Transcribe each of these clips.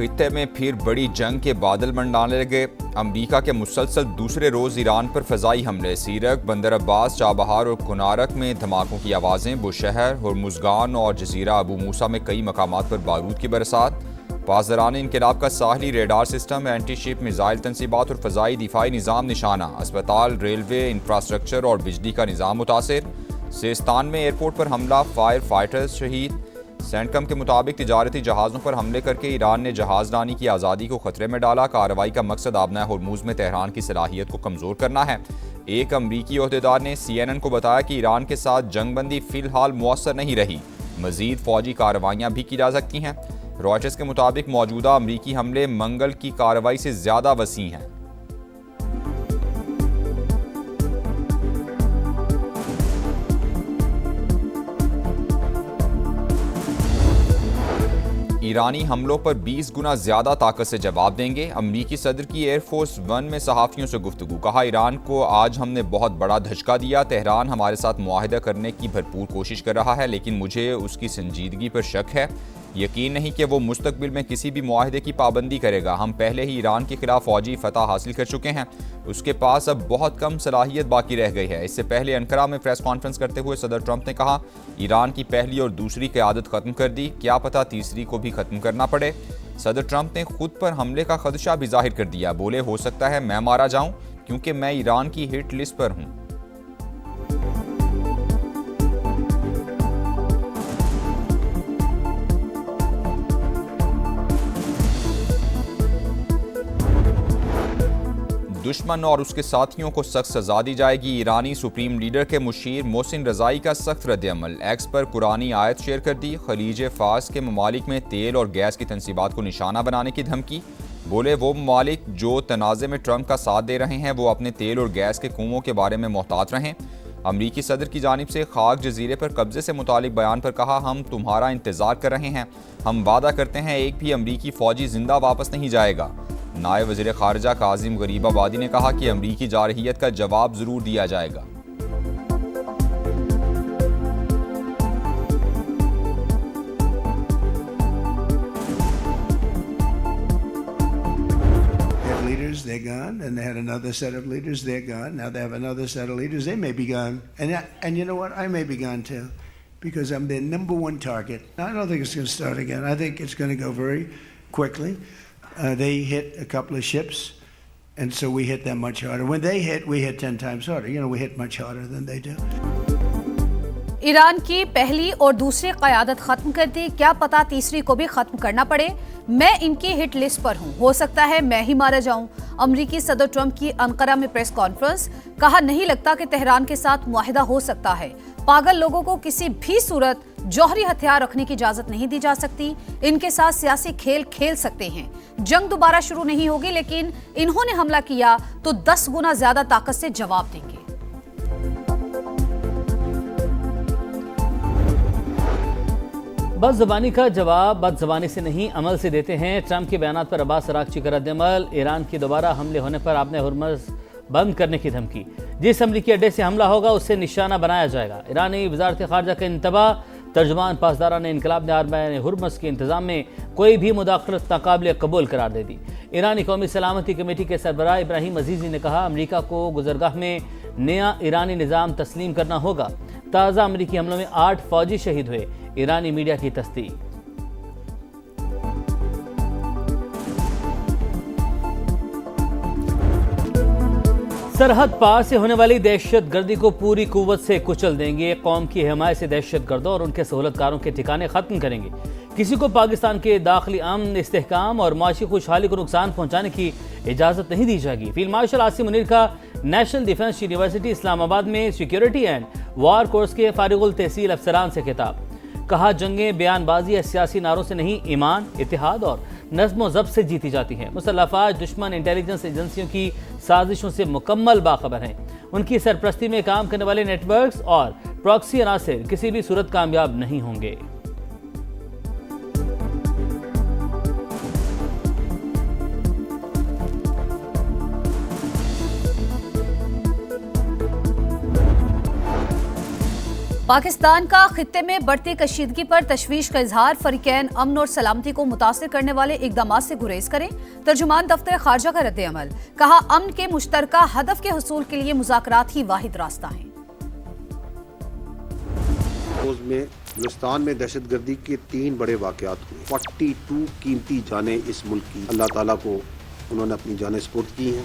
खित्ते में फिर बड़ी जंग के बादल मंडराने लगे। अमरीका के मुसलसल दूसरे रोज़ ईरान पर फ़ज़ाई हमले। सीरक, बंदर अब्बास, चाबहार और कुनारक में धमाकों की आवाज़ें। बुशहर, हुर्मुज़गान और जज़ीरा अबू मूसा में कई मकामात पर बारूद की बरसात। पासदारान इनकलाब का साहली radar system, anti ship missile तनसीबात और फ़ज़ाई दिफाई निज़ाम निशाना। अस्पताल, रेलवे इंफ्रास्ट्रक्चर और बिजली का निज़ाम मुतासिर। सिस्तान में एयरपोर्ट पर हमला, फायर फाइटर्स शहीद। सेंटकम के मुताबिक तिजारती जहाज़ों पर हमले करके ईरान ने जहाज़रानी की आज़ादी को खतरे में डाला। कार्रवाई का मकसद आबना हुर्मुज़ में तेहरान की सलाहियत को कमज़ोर करना है। एक अमरीकी ओहदेदार ने CNN को बताया कि ईरान के साथ जंगबंदी फ़िलहाल मुअस्सर नहीं रही, मज़ीद फ़ौजी कार्रवाइयाँ भी की जा सकती हैं। रॉयटर्स के मुताबिक मौजूदा अमरीकी हमले मंगल की कार्रवाई से ज़्यादा वसी हैं। ईरानी हमलों पर 20 गुना ज्यादा ताकत से जवाब देंगे। अमरीकी सदर की एयरफोर्स 1 में सहाफ़ियों से गुफ्तगू। कहा, ईरान को आज हमने बहुत बड़ा धचका दिया। तेहरान हमारे साथ मुआहिदा करने की भरपूर कोशिश कर रहा है, लेकिन मुझे उसकी संजीदगी पर शक है। यकीन नहीं कि वो मुस्तकबिल में किसी भी मुआहिदे की पाबंदी करेगा। हम पहले ही ईरान के खिलाफ फौजी फतह हासिल कर चुके हैं। उसके पास अब बहुत कम सलाहियत बाकी रह गई है। इससे पहले अनकरा में प्रेस कॉन्फ्रेंस करते हुए सदर ट्रंप ने कहा, ईरान की पहली और दूसरी क़यादत ख़त्म कर दी, क्या पता तीसरी को भी ख़त्म करना पड़े। सदर ट्रंप ने खुद पर हमले का खदशा भी जाहिर कर दिया। बोले, हो सकता है मैं मारा जाऊं क्योंकि मैं ईरान की हिट लिस्ट पर हूं। दुश्मन और उसके साथियों को सख्त सजा दी जाएगी। ईरानी सुप्रीम लीडर के मुशीर मोहसिन रज़ाई का सख्त रद्द-ए-अमल। एक्स पर कुरानी आयत शेयर कर दी। खलीज फार्स के ममालिक में तेल और गैस की तनसीबात को निशाना बनाने की धमकी। बोले, वो ममालिक जो तनाज़े में ट्रंप का साथ दे रहे हैं वो अपने तेल और गैस के कुओं के बारे में मोहतात रहें। अमरीकी सदर की जानिब से खाक जजीरे पर कब्जे से मुतालिक बयान पर कहा, हम तुम्हारा इंतज़ार कर रहे हैं। हम वादा करते हैं एक भी अमरीकी फ़ौजी जिंदा वापस नहीं जाएगा। नायब वज़ीर ख़ारिजा काज़िम गरीबाबादी ने कहा कि अमरीकी जारहियत का जवाब ज़रूर दिया जाएगा। Leaders, they're gone, and they had another set of leaders, they're gone. Now they have another set of leaders, they may be gone. And you know what? I may be gone too, because I'm their number one target. I don't think it's going to start again. I think it's going to go very quickly. They hit a couple of ships, and so we hit them much harder. When they hit, we hit 10 times harder. You know, we hit much harder than they do. Iran की पहली और दूसरी क़यादत खत्म कर दी, क्या पता तीसरी को भी खत्म करना पड़े। मैं इनकी हिट लिस्ट पर हूं, हो सकता है मैं ही मारा जाऊं। अमरीकी सदर ट्रंप की अनकरा में प्रेस कॉन्फ्रेंस। कहा, नहीं लगता कि तेहरान के साथ मुआहिदा हो सकता है। पागल लोगों को किसी भी सूरत जौहरी हथियार रखने की इजाजत नहीं दी जा सकती। इनके साथ सियासी खेल खेल सकते हैं। जंग दोबारा शुरू नहीं होगी, लेकिन इन्होंने हमला किया तो 10 गुना ज्यादा ताकत से जवाब देंगे। बदज़बानी का जवाब बदज़बानी से नहीं, अमल से देते हैं। ट्रंप के बयान पर अब्बास अरागची का रद्द-ए-अमल। ईरान की दोबारा हमले होने पर आपने हुर्मुज़ बंद करने की धमकी। जिस अमरीकी अड्डे से हमला होगा उससे निशाना बनाया जाएगा। ईरानी वज़ारत ख़ारिजा का इंतबाह। तर्जुमान पासदारान इनकलाब ने आरमाए हुर्मुज़ के इंतज़ाम में कोई भी मुदाखलत नाकाबिल कबूल करार दे दी। ईरानी कौमी सलामती कमेटी के सरबराह इब्राहिम अजीज़ी ने कहा, अमरीका को गुज़रगाह में नया ईरानी निज़ाम तस्लीम करना होगा। ताज़ा अमरीकी हमलों में 8 फ़ौजी शहीद हुए। ईरानी मीडिया की तस्दीक। सरहद पार से होने वाली दहशत गर्दी को पूरी कुव्वत से कुचल देंगे। कौम की हिमायत से दहशत गर्दों और उनके सहूलतकारों के ठिकाने खत्म करेंगे। किसी को पाकिस्तान के दाखिली अमन, इस्तेहकाम और माशी खुशहाली को नुकसान पहुंचाने की इजाज़त नहीं दी जाएगी। फील्ड मार्शल आसिम मुनीर का नेशनल डिफेंस यूनिवर्सिटी इस्लामाबाद में सिक्योरिटी एंड वार कोर्स के फारिगुल तहसील अफसरान से खिताब। कहा, जंगें बयानबाजी या सियासी नारों से नहीं, ईमान, इत्तेहाद और नज़्म व ज़ब्त से जीती जाती हैं। मुसल्लह अफ़वाज दुश्मन इंटेलिजेंस एजेंसियों की साजिशों से मुकम्मल बाखबर हैं। उनकी सरपरस्ती में काम करने वाले नेटवर्क्स और प्रॉक्सी अनासिर किसी भी सूरत कामयाब नहीं होंगे। पाकिस्तान का खित्ते में बढ़ती कशीदगी पर तशवीश का इजहार। फरीकैन अमन और सलामती को मुतासिर करने वाले इकदामात से गुरेज करें। तर्जुमान दफ्तर खारजा का रद्द-ए-अमल, कहा अमन के मुश्तरका हदफ के हुसूल के लिए मुज़ाकरात ही वाहिद रास्ता है। में बलूचिस्तान में दहशतगर्दी के 3 बड़े वाक़यात हुए। 42 कीमती जानें इस मुल्क की अल्लाह ताला को उन्होंने अपनी जानें स्पुर्द की हैं।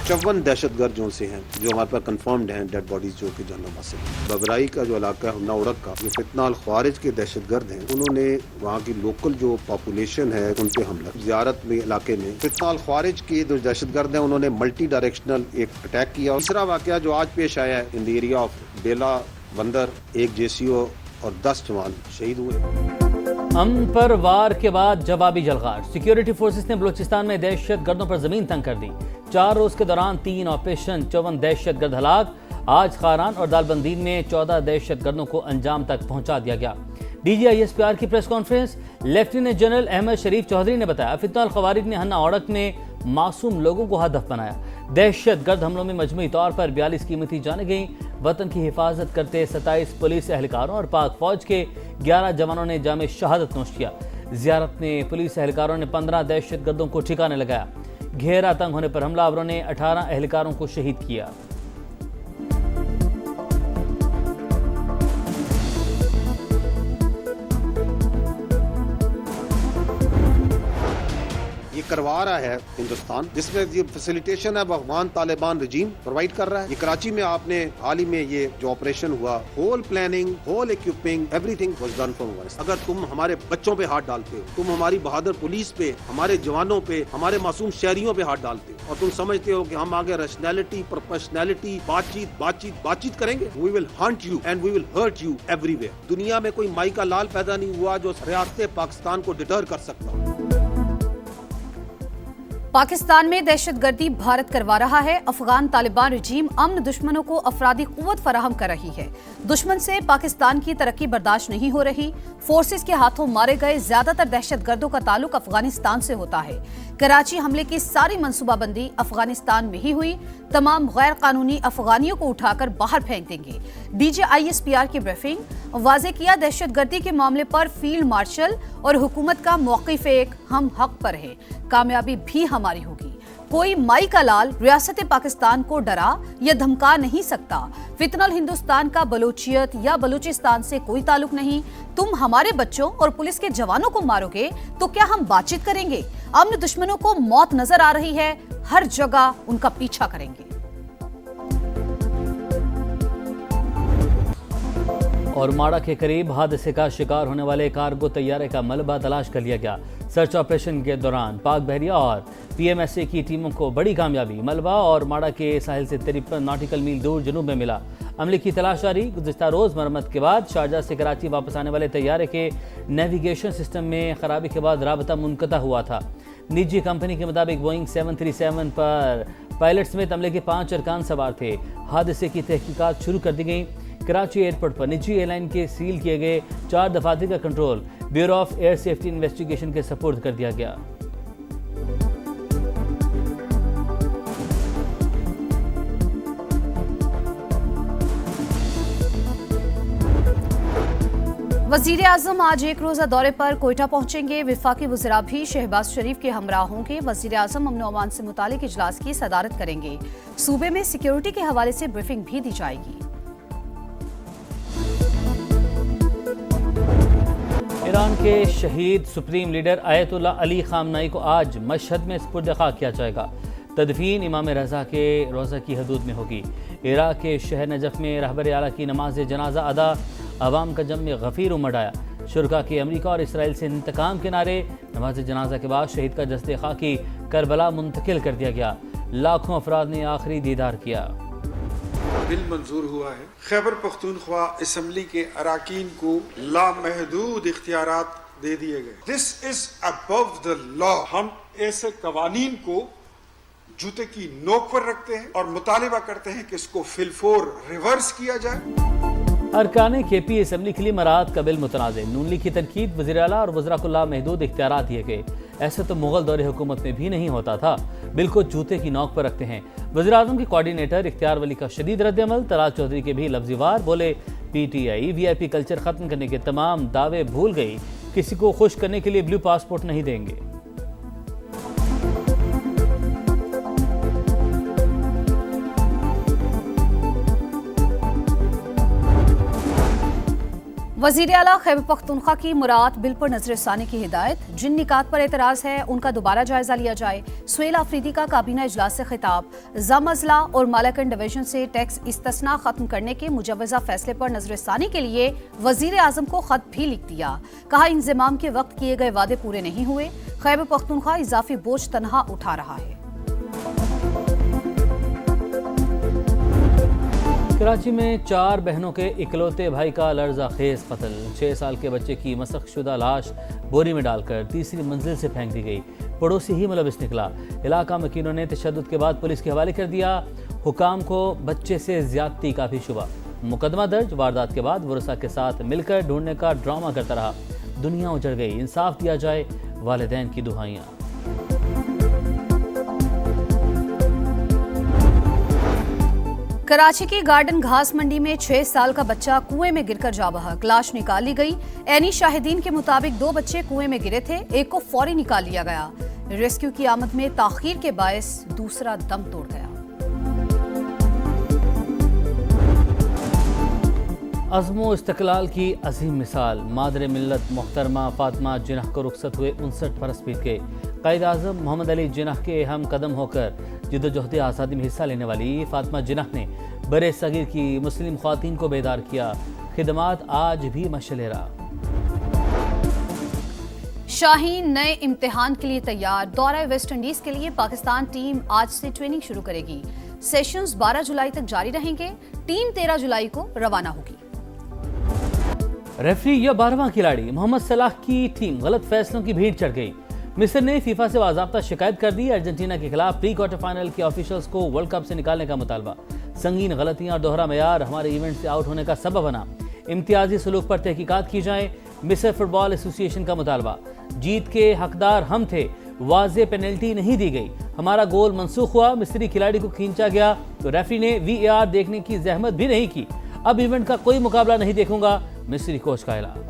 54 दहशतगर्द जो से हैं जो हमारे पास कंफर्म्ड हैं, डेड बॉडीज जो कि जानों से। बबराई का जो इलाका है, हमना उड़क का, जो फितना अल ख्वारिज के दहशतगर्द हैं, उन्होंने वहाँ की लोकल जो पॉपुलेशन है उन पे हमला। ज़ियारत में इलाके में फितना अल ख्वारिज के जो दहशतगर्द हैं उन्होंने मल्टी डायरेक्शनल एक अटैक किया। तीसरा वाक़या जो आज पेश आया है इन द एरिया ऑफ बेला बंदर, एक JCO और 10 जवान शहीद हुए। अमन पर वार के बाद जवाबी जलगार। सिक्योरिटी फोर्सेस ने बलूचिस्तान में दहशत गर्दों पर जमीन तंग कर दी। 4 रोज के दौरान 3 ऑपरेशन, 54 दहशत गर्द हलाक। आज खारान और दालबंदीन में 14 दहशत गर्दों को अंजाम तक पहुंचा दिया गया। DGISPR की press conference. Lieutenant general Ahmed Sharif Chaudhry ने बताया, फितना अल ख्वारिज ने हन्ना औड़क में मासूम लोगों को हदफ बनाया। दहशत गर्द हमलों में मजमूई तौर पर 42 कीमती जानें गईं। वतन की हिफाजत करते 27 पुलिस एहलकारों और पाक फौज के 11 जवानों ने जामे शहादत नोश किया। जियारत में पुलिस एहलकारों ने 15 दहशत गर्दों को ठिकाने लगाया। घेरा तंग होने पर हमलावरों ने 18 एहलकारों को शहीद किया। ये करवा रहा है हिंदुस्तान, जिसमें ये फैसिलिटेशन है अफगान तालिबान रजीम प्रोवाइड कर रहा है। ये कराची में आपने हाल ही में ये जो ऑपरेशन हुआ, whole planning, whole equipping, everything was done from us. अगर तुम हमारे बच्चों पे हाथ डालते हो, तुम हमारी बहादुर पुलिस पे, हमारे जवानों पे, हमारे मासूम शहरियों पे हाथ डालते हो और तुम समझते हो कि हम आगे रैशनैलिटी, प्रोफेशनैलिटी, बातचीत करेंगे, we will hunt you and we will hurt you everywhere. दुनिया में कोई माई का लाल पैदा नहीं हुआ जो रियासत पाकिस्तान को डिटर कर सकता। पाकिस्तान में दहशतगर्दी भारत करवा रहा है। अफगान तालिबान रजीम अमन दुश्मनों को अफरादी कुव्वत फराहम कर रही है। दुश्मन से पाकिस्तान की तरक्की बर्दाश्त नहीं हो रही। फोर्सेस के हाथों मारे गए ज्यादातर दहशतगर्दों का ताल्लुक अफगानिस्तान से होता है। कराची हमले की सारी मंसूबाबंदी अफगानिस्तान में ही हुई। तमाम गैर कानूनी अफगानियों को उठाकर बाहर फेंक देंगे। DGISPR की ब्रीफिंग। वाजे किया, दहशतगर्दी के मामले पर फील्ड मार्शल और हुकूमत का मौक़िफ़ एक, हम हक पर है, कामयाबी भी हमारी होगी। कोई माई का लाल रियासत पाकिस्तान को डरा या धमका नहीं सकता। फितनल हिंदुस्तान का बलूचियत या बलूचिस्तान से कोई ताल्लुक नहीं। तुम हमारे बच्चों और पुलिस के जवानों को मारोगे तो क्या हम बातचीत करेंगे? अमन दुश्मनों को मौत नजर आ रही है, हर जगह उनका पीछा करेंगे। और माड़ा के करीब हादसे का शिकार होने वाले कार्गो तैयारे का मलबा तलाश कर लिया गया। सर्च ऑपरेशन के दौरान पाक बहरिया और PMSA की टीमों को बड़ी कामयाबी। मलबा और माड़ा के साहिल से 53 नॉटिकल मील दूर जनूब में मिला। अमले की तलाश जारी। गुज़िश्ता रोज़ मरम्मत के बाद शारजा से कराची वापस आने वाले तैयारे के नेविगेशन सिस्टम में खराबी के बाद राबता मुनक़ता हुआ था। निजी कंपनी के मुताबिक बोइंग 737 पर पायलट समेत अमले के 5 अरकान सवार थे। हादसे की तहकीकात शुरू कर दी गई। कराची एयरपोर्ट पर निजी एयरलाइन के सील किए गए 4 दफातर का control bureau of air safety investigation के सपुर्द कर दिया गया। वजीर आजम आज एक रोजा दौरे पर कोयटा पहुंचेंगे। विफाकी वज़रा भी शहबाज शरीफ के हमरा होंगे। वजीर आजम अमन अमान से मुतालिक इजलास की सदारत करेंगे। सूबे में सिक्योरिटी के हवाले से ब्रीफिंग भी दी जाएगी। ईरान के शहीद सुप्रीम लीडर आयतुल्ला अली खामनाई को आज मशहद में सुपुर्द खा किया जाएगा। तदफीन इमाम रज़ा के रोज़ा की हदूद में होगी। इराक के शहर नजफ में रहबर आला की नमाज जनाजा अदा। अवाम का जम में गफ़ीर उमड़ आया। शुरका के अमरीका और इसराइल से इंतकाम के नारे। नमाज जनाजा के बाद शहीद का जस्ते खाकी करबला मुंतकिल कर दिया गया। लाखों अफराद ने आखिरी दीदार किया। बिल मंजूर हुआ है। खैबर पख्तूनख्वा असम्बली के अराकीन को लामहदूद इख्तियारात दे दिए गए। This is above the law. हम ऐसे कवानीन को जूते की नोक पर रखते हैं और मुतालिबा करते हैं कि इसको फिलफोर रिवर्स किया जाए। अरकान KP असम्बली के लिए मराद का बिल मुतनाज़। नून लीग की तनकीद, वज़ीर आला और वज़रा को लामहदूद इख्तियारात दिए गए। ऐसा तो मुगल दौरे हुकूमत में भी नहीं होता था। बिल को जूते की नोक पर रखते हैं। वज़ीर आज़म के कोऑर्डिनेटर इख्तियार वली का शदीद रद्द-ए-अमल। तलाल चौधरी के भी लफ्ज़ी वार बोले, पीटीआई वीआईपी कल्चर खत्म करने के तमाम दावे भूल गई, किसी को खुश करने के लिए ब्लू पासपोर्ट नहीं देंगे। वज़ीर आला खैबर पख्तूनख्वा की मुराद बिल पर नजरसानी की हिदायत। जिन निकात पर एतराज है उनका दोबारा जायजा लिया जाए। सुहेल आफरीदी का काबीना इजलास से खिताब। जम अजला और मालाकन डिवीजन से टैक्स इस्तिस्ना खत्म करने के मुजवजा फैसले पर नजरसानी के लिए वजीर आजम को खत भी लिख दिया। कहा इंजमाम के वक्त किए गए वादे पूरे नहीं हुए। खैबर पख्तूनख्वा इजाफी बोझ तनहा उठा रहा है। कराची में 4 बहनों के इकलौते भाई का लर्ज़ाखेज कत्ल। 6 साल के बच्चे की मसख़शुदा लाश बोरी में डालकर तीसरी मंजिल से फेंक दी गई। पड़ोसी ही मुलविस निकला। इलाका मकीनों ने तशद्दुद के बाद पुलिस के हवाले कर दिया। हुकाम को बच्चे से ज़्यादती का भी शुबा। मुकदमा दर्ज। वारदात के बाद वरसा के साथ मिलकर ढूंढने का ड्रामा करता रहा। दुनिया उजड़ गई। इंसाफ दिया जाए, वालिदैन की दुआएं। कराची की गार्डन घास मंडी में 6 साल का बच्चा कुएं में गिरकर जा बहा। लाश निकाल ली गई। ऐनी शाहिदीन के मुताबिक 2 बच्चे कुएं में गिरे थे, एक को फौरी निकाल लिया गया। रेस्क्यू की आमद में ताखीर के बायस दूसरा दम तोड़ गया। अज़्मो इस्तक़लाल की अजीम मिसाल। मादर मिल्लत मोहतरमा फातिमा जिन्नाह को रुखसत हुए 59 बरस बीत गए। क़ायद आज़म मोहम्मद अली जिन्नाह के हम कदम होकर जिद्दोजहद आज़ादी में हिस्सा लेने वाली फातिमा जिन्नाह ने बरे सगीर की मुस्लिम ख़वातीन को बेदार किया। खिदमात आज भी मशअल राह। शाहीन नए इम्तिहान के लिए तैयार। दौरा वेस्ट इंडीज के लिए पाकिस्तान टीम आज से ट्रेनिंग शुरू करेगी। सेशंस 12 जुलाई तक जारी रहेंगे। टीम 13 जुलाई को रवाना होगी। रेफरी या 12वां खिलाड़ी मोहम्मद सलाह की टीम गलत फैसलों की भीड़ चढ़ गई। मिस्र ने फीफा से बाज़ाब्ता शिकायत कर दी। अर्जेंटीना के खिलाफ प्री क्वार्टर फाइनल के ऑफिशियल्स को वर्ल्ड कप से निकालने का मुतालबा। संगीन गलतियां और दोहरा मयार हमारे इवेंट से आउट होने का सबब बना। इम्तियाजी सलूक पर तहकीकात की जाए। मिस्र फुटबॉल एसोसिएशन का मुतालबा। जीत के हकदार हम थे, वाज़े पेनल्टी नहीं दी गई, हमारा गोल मनसूख हुआ, मिस्री खिलाड़ी को खींचा गया तो रेफरी ने VAR देखने की जहमत भी नहीं की। अब इवेंट का कोई मुकाबला नहीं देखूंगा, मिस्री कोच का ऐलान।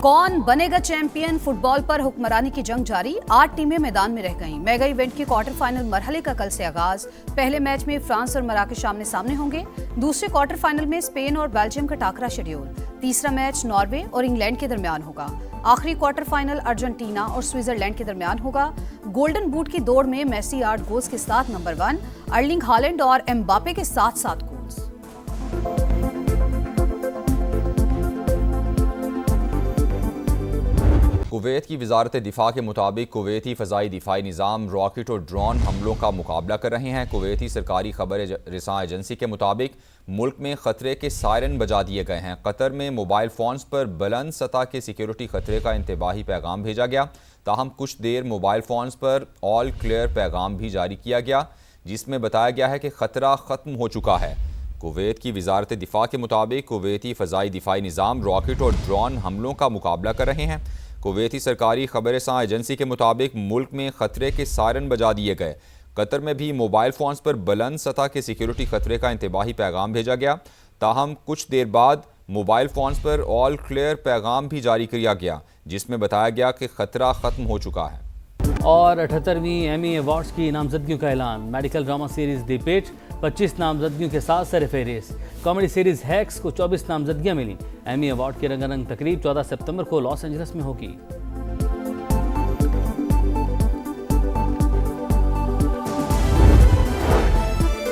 कौन बनेगा चैंपियन? फुटबॉल पर हुक्मरानी की जंग जारी। 8 टीमें मैदान में रह गईं। मेगा इवेंट के क्वार्टर फाइनल मरहले का कल से आगाज। पहले मैच में फ्रांस और मराकश आमने सामने होंगे। दूसरे क्वार्टर फाइनल में स्पेन और बेल्जियम का टाकरा शेड्यूल। तीसरा मैच नॉर्वे और इंग्लैंड के दरमियान होगा। आखिरी क्वार्टर फाइनल अर्जेंटीना और स्विट्जरलैंड के दरमियान होगा। गोल्डन बूट की दौड़ में मेसी 8 गोल्स के साथ नंबर 1, अर्लिंग हालैंड और एम्बापे के साथ 7 गोल्स। कुवैत की वजारत दिफा के मुताबिक कुवैती फ़ज़ाई दिफाई निज़ाम रॉकेट और ड्रोन हमलों का मुकाबला कर रहे हैं। कुवैती सरकारी खबर रिसां एजेंसी के मुताबिक मुल्क में ख़तरे के सायरन बजा दिए गए हैं। कतर में मोबाइल फ़ोन्स पर बुलंद सतह के सिक्योरिटी ख़तरे का इंतबाही पैगाम भेजा गया। ताहम कुछ देर मोबाइल फ़ोन्स पर ऑल क्लियर पैगाम भी जारी किया गया, जिसमें बताया गया है कि ख़तरा ख़त्म हो चुका है। कुवैत की वजारत दिफा के मुताबिक कुवैती फ़ज़ाई दिफाई निज़ाम रॉकेट और ड्रोन हमलों का मुकाबला कर रहे हैं। कुवैती सरकारी खबर रिसां एजेंसी के मुताबिक मुल्क में ख़तरे के सायरन बजा दिए गए। कतर में भी मोबाइल फ़ोन्स पर बुलंद सतह के सिक्योरिटी ख़तरे का इंतबाही पैगाम भेजा गया। ताहम कुछ देर बाद मोबाइल फ़ोन्स पर ऑल क्लियर पैगाम भी जारी किया गया, जिसमें बताया गया कि ख़तरा ख़त्म हो चुका है। और 78वीं एमी अवार्ड्स की नामजदगियों का ऐलान। मेडिकल ड्रामा सीरीज़ दी पिच 25 नामजदगियों के साथ सरफहरिस्त। कॉमेडी सीरीज़ हैक्स को 24 नामजदगियां मिली। एमी अवार्ड की रंगारंग तकरीब 14 सितंबर को लॉस एंजल्स में होगी।